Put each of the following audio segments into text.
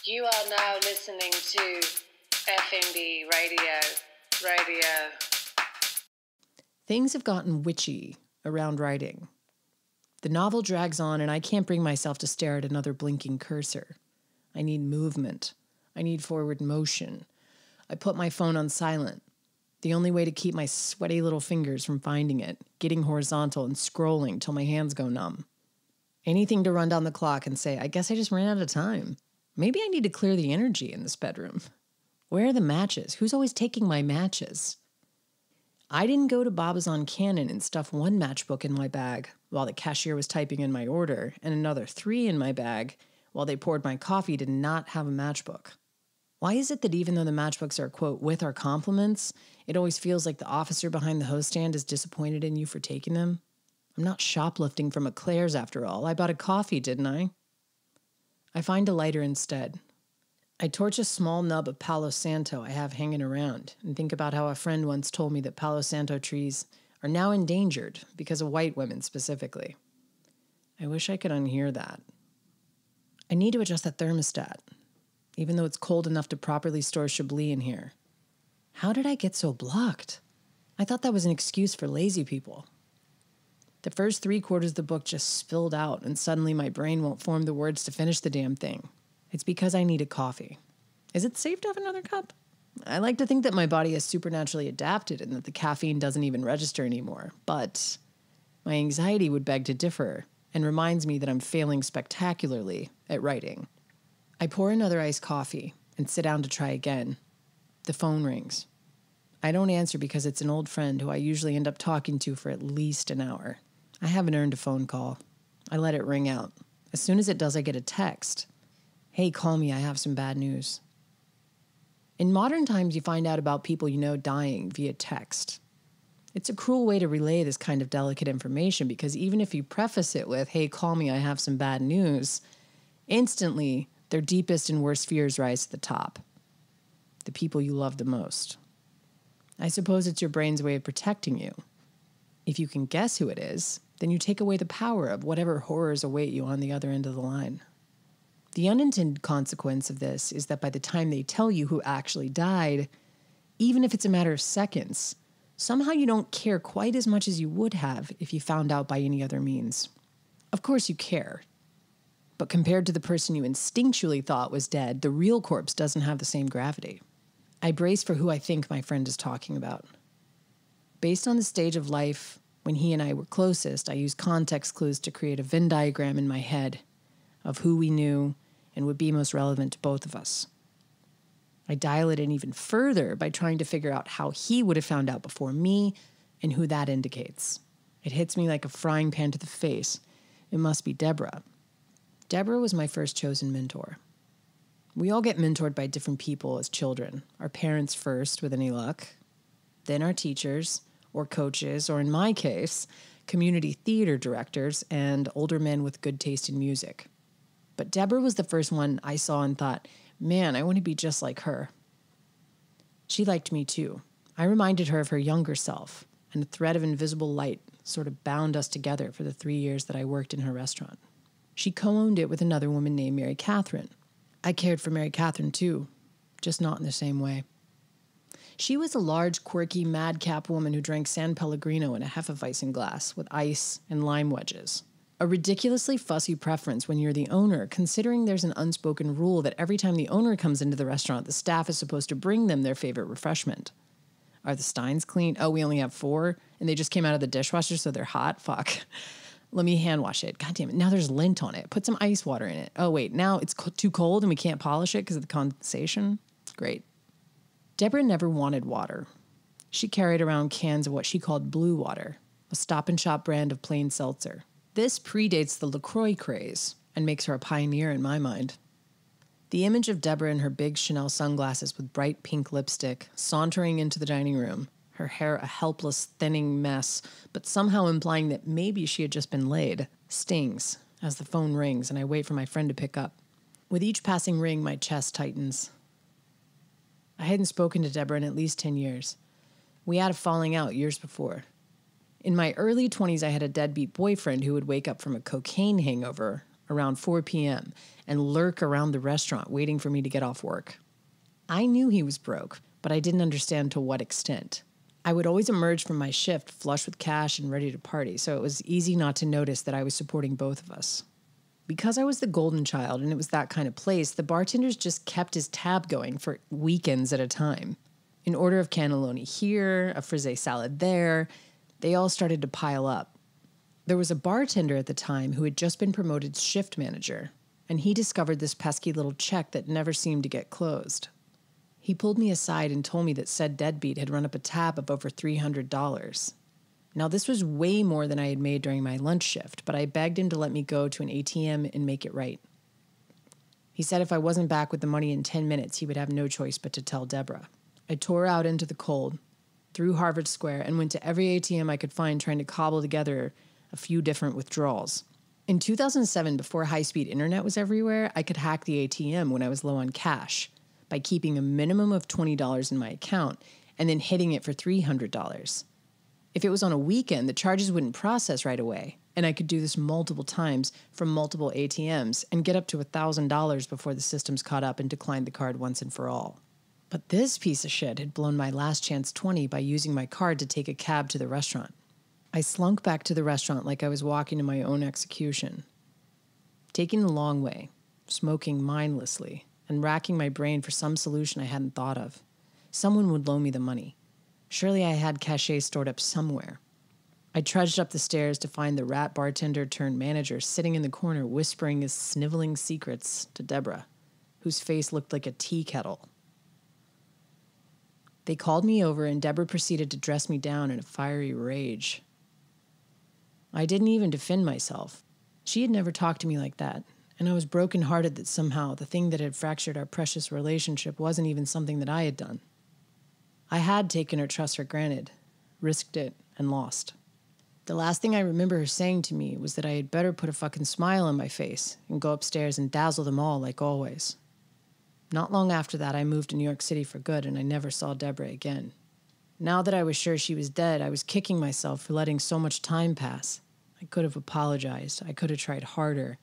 You are now listening to Effin Radio. Things have gotten witchy around writing. The novel drags on and I can't bring myself to stare at another blinking cursor. I need movement. I need forward motion. I put my phone on silent. The only way to keep my sweaty little fingers from finding it, getting horizontal and scrolling till my hands go numb. Anything to run down the clock and say, I guess I just ran out of time. Maybe I need to clear the energy in this bedroom. Where are the matches? Who's always taking my matches? I didn't go to Babazon Cannon and stuff one matchbook in my bag while the cashier was typing in my order and another 3 in my bag while they poured my coffee to not have a matchbook. Why is it that even though the matchbooks are, quote, with our compliments, it always feels like the officer behind the hose stand is disappointed in you for taking them? I'm not shoplifting from Eclairs after all. I bought a coffee, didn't I? I find a lighter instead. I torch a small nub of Palo Santo I have hanging around and think about how a friend once told me that Palo Santo trees are now endangered because of white women specifically. I wish I could unhear that. I need to adjust the thermostat, even though it's cold enough to properly store Chablis in here. How did I get so blocked? I thought that was an excuse for lazy people. The first 3/4 of the book just spilled out, and suddenly my brain won't form the words to finish the damn thing. It's because I need a coffee. Is it safe to have another cup? I like to think that my body has supernaturally adapted and that the caffeine doesn't even register anymore, but my anxiety would beg to differ and reminds me that I'm failing spectacularly at writing. I pour another iced coffee and sit down to try again. The phone rings. I don't answer because it's an old friend who I usually end up talking to for at least an hour. I haven't earned a phone call. I let it ring out. As soon as it does, I get a text. Hey, call me, I have some bad news. In modern times, you find out about people you know dying via text. It's a cruel way to relay this kind of delicate information because even if you preface it with, hey, call me, I have some bad news, instantly, their deepest and worst fears rise to the top. The people you love the most. I suppose it's your brain's way of protecting you. If you can guess who it is, then you take away the power of whatever horrors await you on the other end of the line. The unintended consequence of this is that by the time they tell you who actually died, even if it's a matter of seconds, somehow you don't care quite as much as you would have if you found out by any other means. Of course you care. But compared to the person you instinctually thought was dead, the real corpse doesn't have the same gravity. I brace for who I think my friend is talking about. Based on the stage of life when he and I were closest, I used context clues to create a Venn diagram in my head of who we knew and would be most relevant to both of us. I dial it in even further by trying to figure out how he would have found out before me and who that indicates. It hits me like a frying pan to the face. It must be Deborah. Deborah was my first chosen mentor. We all get mentored by different people as children. Our parents first, with any luck. Then our teachers, or coaches, or in my case, community theater directors and older men with good taste in music. But Deborah was the first one I saw and thought, man, I want to be just like her. She liked me too. I reminded her of her younger self, and a thread of invisible light sort of bound us together for the 3 years that I worked in her restaurant. She co-owned it with another woman named Mary Catherine. I cared for Mary Catherine too, just not in the same way. She was a large, quirky, madcap woman who drank San Pellegrino in a Hefeweizen glass with ice and lime wedges. A ridiculously fussy preference when you're the owner, considering there's an unspoken rule that every time the owner comes into the restaurant, the staff is supposed to bring them their favorite refreshment. Are the steins clean? Oh, we only have 4, and they just came out of the dishwasher, so they're hot? Fuck. Let me hand wash it. God damn it. Now there's lint on it. Put some ice water in it. Oh, wait, now it's too cold and we can't polish it because of the condensation? Great. Deborah never wanted water. She carried around cans of what she called blue water, a Stop and Shop brand of plain seltzer. This predates the LaCroix craze and makes her a pioneer in my mind. The image of Deborah in her big Chanel sunglasses with bright pink lipstick, sauntering into the dining room, her hair a helpless, thinning mess, but somehow implying that maybe she had just been laid, stings as the phone rings and I wait for my friend to pick up. With each passing ring, my chest tightens. I hadn't spoken to Deborah in at least 10 years. We had a falling out years before. In my early 20s, I had a deadbeat boyfriend who would wake up from a cocaine hangover around 4 p.m. and lurk around the restaurant waiting for me to get off work. I knew he was broke, but I didn't understand to what extent. I would always emerge from my shift flush with cash and ready to party, so it was easy not to notice that I was supporting both of us. Because I was the golden child and it was that kind of place, the bartenders just kept his tab going for weekends at a time. An order of cannelloni here, a frisée salad there, they all started to pile up. There was a bartender at the time who had just been promoted shift manager, and he discovered this pesky little check that never seemed to get closed. He pulled me aside and told me that said deadbeat had run up a tab of over $300. Now, this was way more than I had made during my lunch shift, but I begged him to let me go to an ATM and make it right. He said if I wasn't back with the money in 10 minutes, he would have no choice but to tell Deborah. I tore out into the cold, through Harvard Square, and went to every ATM I could find trying to cobble together a few different withdrawals. In 2007, before high-speed internet was everywhere, I could hack the ATM when I was low on cash by keeping a minimum of $20 in my account and then hitting it for $300. If it was on a weekend, the charges wouldn't process right away, and I could do this multiple times from multiple ATMs and get up to $1,000 before the systems caught up and declined the card once and for all. But this piece of shit had blown my last chance 20 by using my card to take a cab to the restaurant. I slunk back to the restaurant like I was walking to my own execution. Taking the long way, smoking mindlessly, and racking my brain for some solution I hadn't thought of. Someone would loan me the money. Surely I had cachet stored up somewhere. I trudged up the stairs to find the rat bartender turned manager sitting in the corner whispering his sniveling secrets to Deborah, whose face looked like a tea kettle. They called me over and Deborah proceeded to dress me down in a fiery rage. I didn't even defend myself. She had never talked to me like that, and I was brokenhearted that somehow the thing that had fractured our precious relationship wasn't even something that I had done. I had taken her trust for granted, risked it, and lost. The last thing I remember her saying to me was that I had better put a fucking smile on my face and go upstairs and dazzle them all like always. Not long after that, I moved to New York City for good, and I never saw Deborah again. Now that I was sure she was dead, I was kicking myself for letting so much time pass. I could have apologized. I could have tried harder.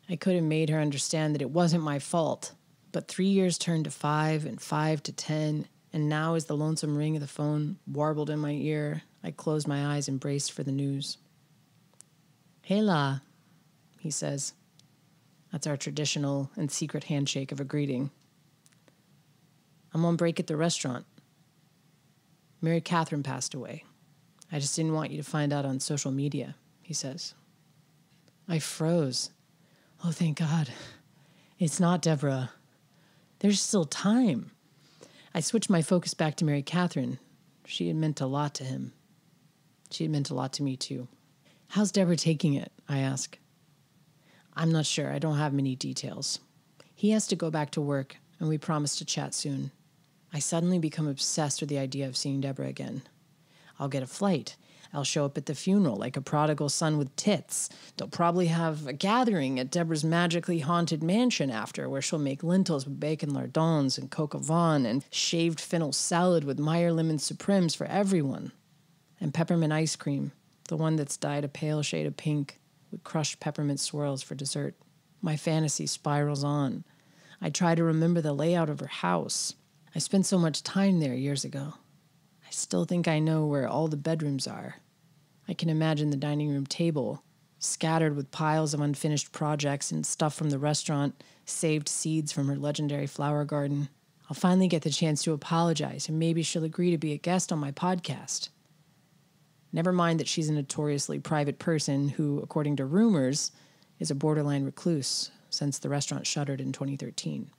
I could have made her understand that it wasn't my fault. But 3 years turned to 5, and 5 to 10, and now as the lonesome ring of the phone warbled in my ear, I closed my eyes and braced for the news. "Hey, La," he says. That's our traditional and secret handshake of a greeting. "I'm on break at the restaurant. Mary Catherine passed away. I just didn't want you to find out on social media," he says. I froze. Oh, thank God. It's not Deborah. There's still time. I switched my focus back to Mary Catherine. She had meant a lot to him. She had meant a lot to me, too. "How's Deborah taking it?" I ask. "I'm not sure. I don't have many details. He has to go back to work, and we promised to chat soon." I suddenly become obsessed with the idea of seeing Deborah again. I'll get a flight. I'll show up at the funeral like a prodigal son with tits. They'll probably have a gathering at Deborah's magically haunted mansion after, where she'll make lentils with bacon lardons and coq au vin and shaved fennel salad with Meyer lemon supremes for everyone. And peppermint ice cream, the one that's dyed a pale shade of pink, with crushed peppermint swirls for dessert. My fantasy spirals on. I try to remember the layout of her house. I spent so much time there years ago. I still think I know where all the bedrooms are. I can imagine the dining room table, scattered with piles of unfinished projects and stuff from the restaurant, saved seeds from her legendary flower garden. I'll finally get the chance to apologize, and maybe she'll agree to be a guest on my podcast. Never mind that she's a notoriously private person who, according to rumors, is a borderline recluse since the restaurant shuttered in 2013.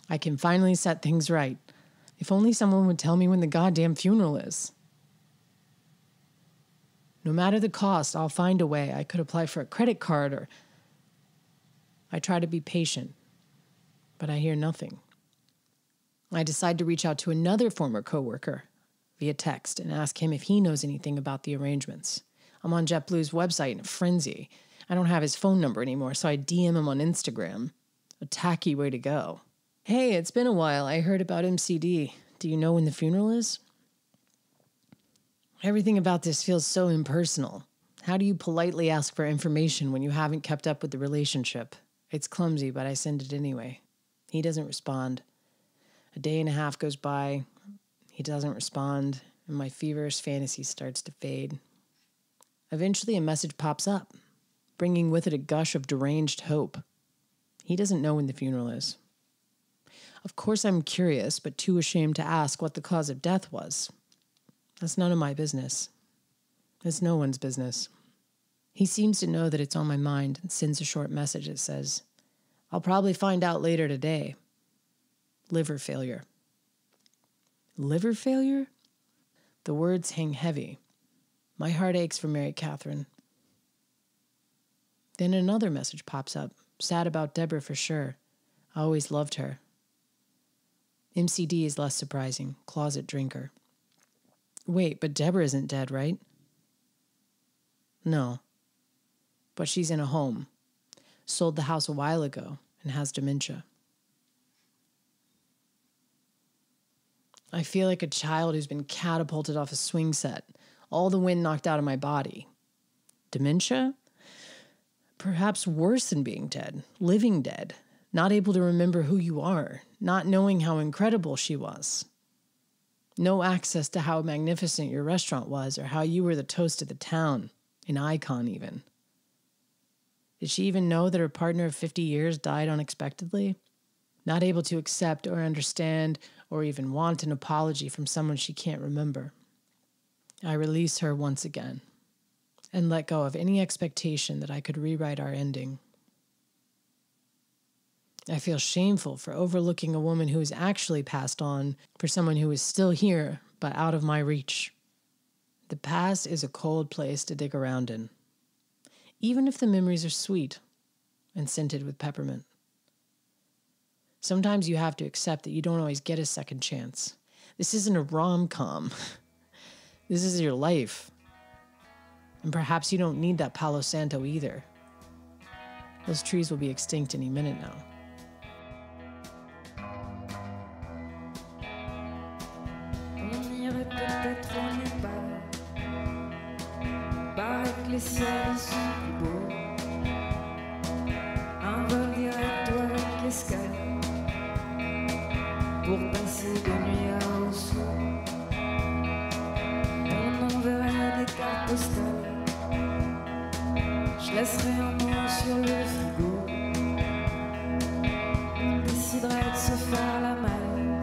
I can finally set things right. If only someone would tell me when the goddamn funeral is. No matter the cost, I'll find a way. I could apply for a credit card or... I try to be patient, but I hear nothing. I decide to reach out to another former coworker via text and ask him if he knows anything about the arrangements. I'm on JetBlue's website in a frenzy. I don't have his phone number anymore, so I DM him on Instagram. A tacky way to go. "Hey, it's been a while. I heard about MCD. Do you know when the funeral is?" Everything about this feels so impersonal. How do you politely ask for information when you haven't kept up with the relationship? It's clumsy, but I send it anyway. He doesn't respond. A day and a half goes by. He doesn't respond, and my feverish fantasy starts to fade. Eventually, a message pops up, bringing with it a gush of deranged hope. He doesn't know when the funeral is. Of course, I'm curious, but too ashamed to ask what the cause of death was. That's none of my business. It's no one's business. He seems to know that it's on my mind and sends a short message that says, "I'll probably find out later today. Liver failure." Liver failure? The words hang heavy. My heart aches for Mary Catherine. Then another message pops up, sad about Deborah for sure. I always loved her. MCD is less surprising, closet drinker. Wait, but Deborah isn't dead, right? No. But she's in a home. Sold the house a while ago and has dementia. I feel like a child who's been catapulted off a swing set, all the wind knocked out of my body. Dementia? Perhaps worse than being dead, living dead, not able to remember who you are, not knowing how incredible she was. No access to how magnificent your restaurant was or how you were the toast of the town, an icon even. Did she even know that her partner of 50 years died unexpectedly? Not able to accept or understand or even want an apology from someone she can't remember. I release her once again and let go of any expectation that I could rewrite our ending. I feel shameful for overlooking a woman who has actually passed on for someone who is still here but out of my reach. The past is a cold place to dig around in, even if the memories are sweet and scented with peppermint. Sometimes you have to accept that you don't always get a second chance. This isn't a rom-com. This is your life. And perhaps you don't need that Palo Santo either. Those trees will be extinct any minute now. Les ciels sont plus beaux. Un vol direct avec l'escale pour passer de nuit à Oslo. On enverrait des cartes postales. Je laisserai un mot sur le frigo. On déciderait de se faire la malle.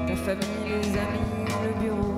Ta famille, les amis, le bureau.